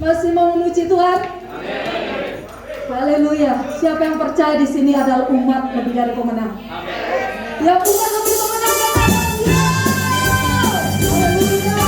Masih mau memuji Tuhan? Haleluya. Siapa yang percaya di sini adalah umat lebih dari pemenang? Yang umat lebih pemenang yang haleluya. Haleluya.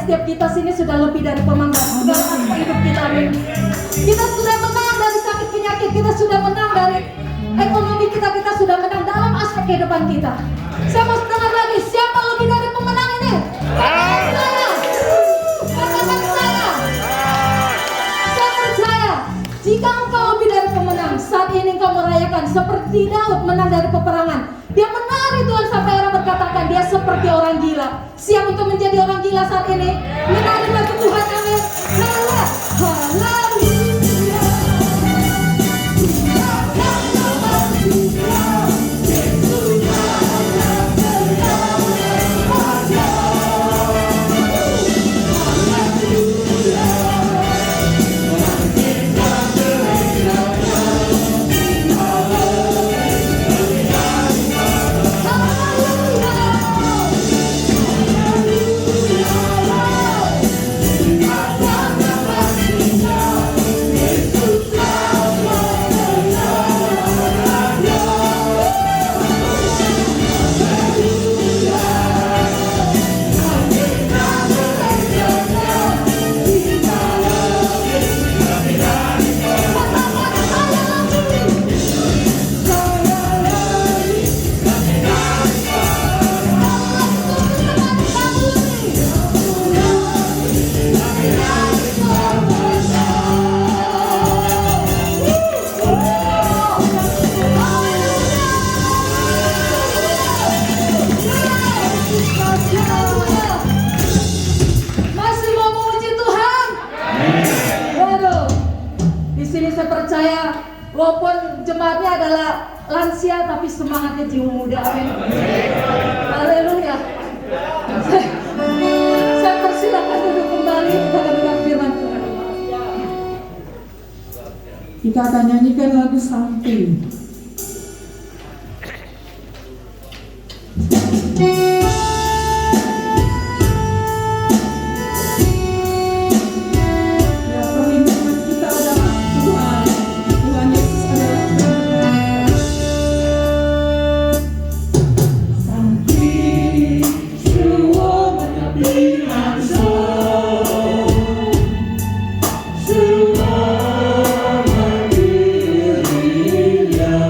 Setiap kita sini sudah lebih dari pemenang segala aspek hidup kita, amin. Kita sudah menang dari sakit penyakit, kita sudah menang dari ekonomi kita sudah menang dalam aspek kehidupan kita. Saya mau dengar lagi, siapa lebih dari pemenang ini? Katakan saya. Katakan saya. Saya percaya jika engkau lebih dari pemenang, saat ini engkau merayakan seperti Daud menang dari peperangan. Dia menari Tuhan sampai orang berkatakan dia seperti orang gila. Siap untuk menjadi orang gila saat ini? Menari lagu Tuhan, amin. Haleluya. Walaupun jemaatnya adalah lansia tapi semangatnya jiwa muda. Amin. Haleluya. Saya persilakan duduk kembali, kita akan dengar firman Tuhan. Kita akan nyanyikan lagu Samping. Ya, perlindungan kita adalah Tuhan. Tuhan Yesus adalah Tuhan. Samping semua pilihan semua dirinya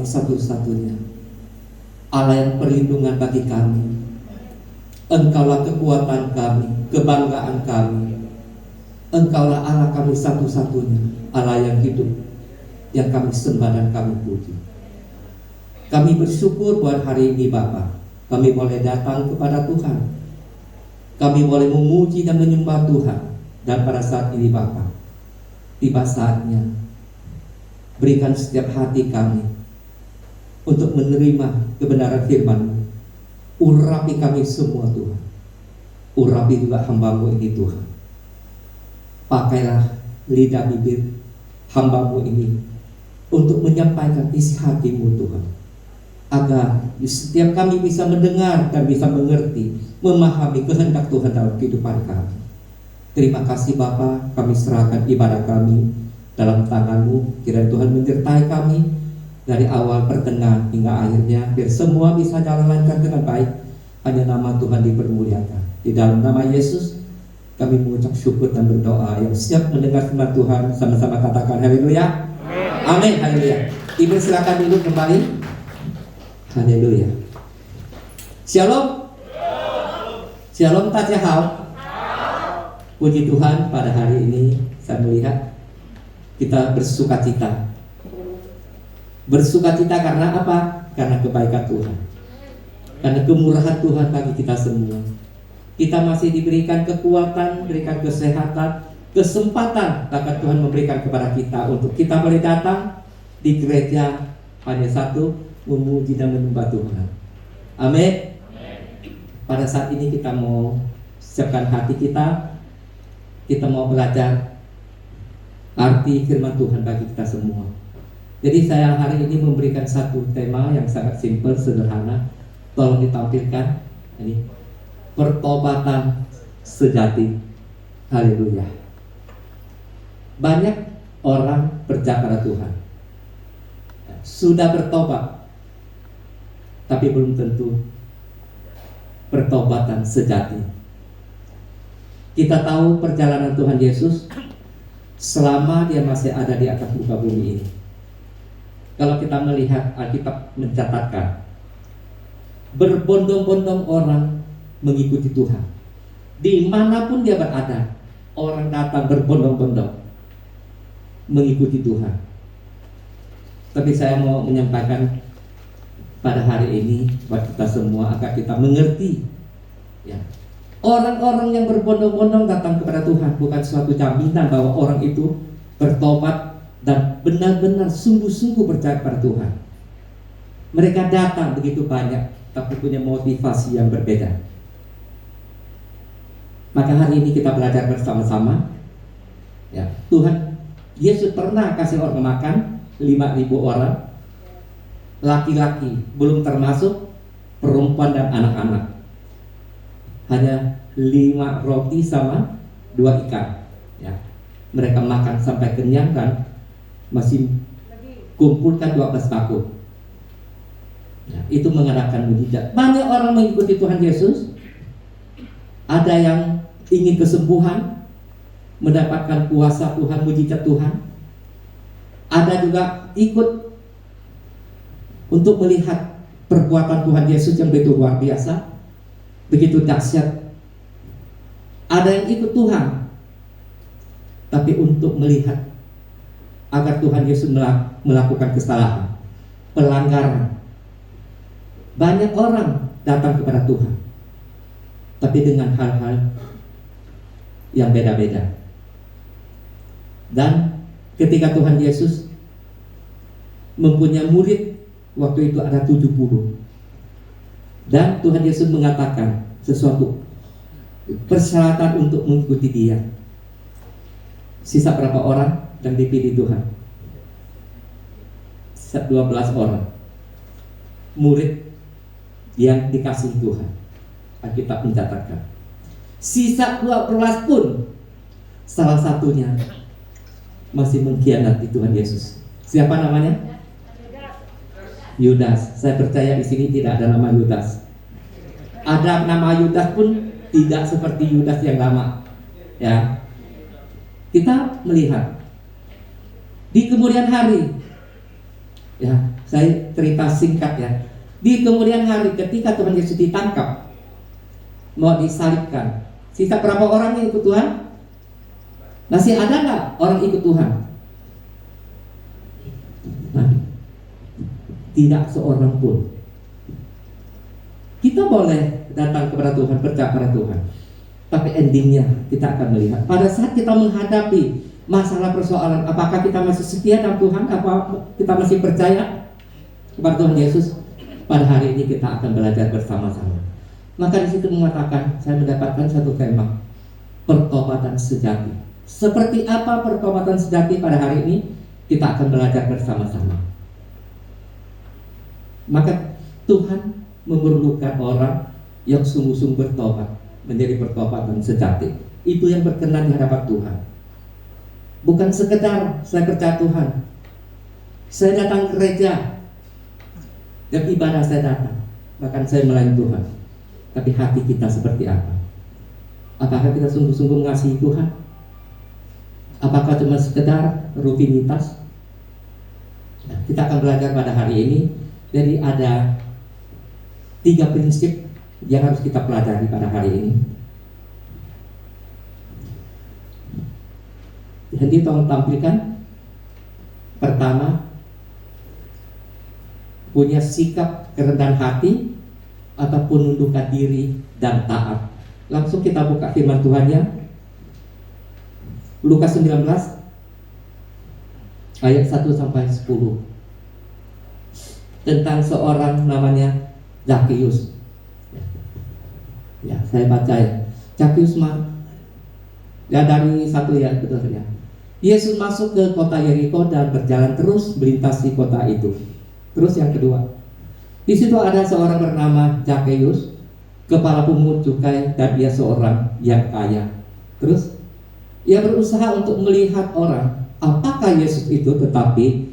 satu-satunya, Allah yang perlindungan bagi kami. Engkaulah kekuatan kami, kebanggaan kami. Engkaulah Allah kami satu-satunya, Allah yang hidup, yang kami sembah dan kami puji. Kami bersyukur buat hari ini Bapa, kami boleh datang kepada Tuhan. Kami boleh memuji dan menyembah Tuhan. Dan pada saat ini Bapa, tiba saatnya berikan setiap hati kami untuk menerima kebenaran firman-Mu. Urapi kami semua Tuhan. Urapi juga hamba-Mu ini Tuhan. Pakailah lidah bibir hamba-Mu ini untuk menyampaikan isi hati-Mu Tuhan, agar setiap kami bisa mendengar dan bisa mengerti, memahami kehendak Tuhan dalam kehidupan kami. Terima kasih Bapa, kami serahkan ibadah kami dalam tangan-Mu. Kiranya Tuhan menyertai kami dari awal, pertengahan hingga akhirnya, biar semua bisa jalan lancar dengan baik. Hanya nama Tuhan dipermuliakan. Di dalam nama Yesus kami mengucap syukur dan berdoa. Yang siap mendengar firman Tuhan sama-sama katakan haleluya. Amin, haleluya. Ibu silakan dulu kembali. Haleluya. Shalom. Shalom Tajahau. Puji Tuhan, pada hari ini saya melihat kita bersukacita. Bersukacita karena apa? Karena kebaikan Tuhan, karena kemurahan Tuhan bagi kita semua. Kita masih diberikan kekuatan, diberikan kesehatan, kesempatan bahkan Tuhan memberikan kepada kita untuk kita boleh datang di gereja hanya satu, memuji dan menyembah Tuhan. Amin. Pada saat ini kita mau siapkan hati kita. Kita mau belajar arti firman Tuhan bagi kita semua. Jadi saya hari ini memberikan satu tema yang sangat simpel, sederhana. Tolong ditampilkan. Ini pertobatan sejati. Haleluya. Banyak orang percaya pada Tuhan, sudah bertobat, tapi belum tentu pertobatan sejati. Kita tahu perjalanan Tuhan Yesus selama dia masih ada di atas muka bumi ini. Kalau kita melihat, Alkitab mencatatkan berbondong-bondong orang mengikuti Tuhan. Dimanapun dia berada, orang datang berbondong-bondong mengikuti Tuhan. Tapi saya mau menyampaikan pada hari ini buat kita semua agar kita mengerti, ya, orang-orang yang berbondong-bondong datang kepada Tuhan bukan suatu jaminan bahwa orang itu bertobat dan benar-benar sungguh-sungguh percaya pada Tuhan. Mereka datang begitu banyak, tapi punya motivasi yang berbeda. Maka hari ini kita belajar bersama-sama, ya, Tuhan Yesus pernah kasih orang makan 5.000 orang, laki-laki, belum termasuk perempuan dan anak-anak. Hanya 5 roti sama 2 ikan, ya. Mereka makan sampai kenyang dan masih kumpulkan 12 bakul, ya. Itu mengadakan mujizat. Banyak orang mengikuti Tuhan Yesus. Ada yang ingin kesembuhan, mendapatkan kuasa Tuhan, mujizat Tuhan. Ada juga ikut untuk melihat perbuatan Tuhan Yesus yang begitu luar biasa, begitu dahsyat. Ada yang ikut Tuhan, tapi untuk melihat agar Tuhan Yesus melakukan kesalahan, pelanggaran. Banyak orang datang kepada Tuhan, tapi dengan hal-hal yang beda-beda. Dan ketika Tuhan Yesus mempunyai murid, waktu itu ada 70. Dan Tuhan Yesus mengatakan sesuatu persyaratan untuk mengikuti dia. Sisa berapa orang yang dipilih Tuhan? Sisa 12 orang murid yang dikasihi Tuhan. Alkitab mencatatkan sisa 12 pun salah satunya masih mengkhianati Tuhan Yesus. Siapa namanya? Yudas. Saya percaya di sini tidak ada nama Yudas. Ada nama Yudas pun tidak seperti Yudas yang lama, ya. Kita melihat di kemudian hari, ya, Saya cerita singkat ya. Di kemudian hari ketika Tuhan Yesus ditangkap, mau disalibkan, sisa berapa orang yang ikut Tuhan? Masih ada nggak orang ikut Tuhan? Nah, tidak seorang pun. Kita boleh datang kepada Tuhan, percaya pada Tuhan, tapi endingnya kita akan melihat pada saat kita menghadapi masalah persoalan, apakah kita masih setia dengan Tuhan, apa kita masih percaya kepada Tuhan Yesus. Pada hari ini kita akan belajar bersama-sama. Maka di situ mengatakan, saya mendapatkan satu tema, pertobatan sejati. Seperti apa pertobatan sejati pada hari ini? Kita akan belajar bersama-sama. Maka Tuhan memerlukan orang yang sungguh-sungguh bertobat, menjadi pertobatan sejati. Itu yang berkenan di hadapan Tuhan. Bukan sekedar saya percaya Tuhan, saya datang ke gereja dan ibadah saya datang, bahkan saya melayani Tuhan, tapi hati kita seperti apa? Apakah kita sungguh-sungguh mengasihi Tuhan? Apakah cuma sekedar rutinitas? Nah, kita akan belajar pada hari ini. Jadi ada 3 prinsip yang harus kita pelajari pada hari ini. Jadi tolong tampilkan. Pertama, punya sikap kerendahan hati ataupun menundukkan diri dan taat. Langsung kita buka firman Tuhan ya. Lukas 19 ayat 1 sampai 10. Tentang seorang namanya Zakheus. Ya, saya baca ya. Zakheus mah ya dari 1 ya, betul ya. Yesus masuk ke kota Yeriko dan berjalan terus melintasi kota itu. Terus yang kedua, di situ ada seorang bernama Zakheus, kepala pungut cukai, dan dia seorang yang kaya. Terus ia berusaha untuk melihat orang apakah Yesus itu, tetapi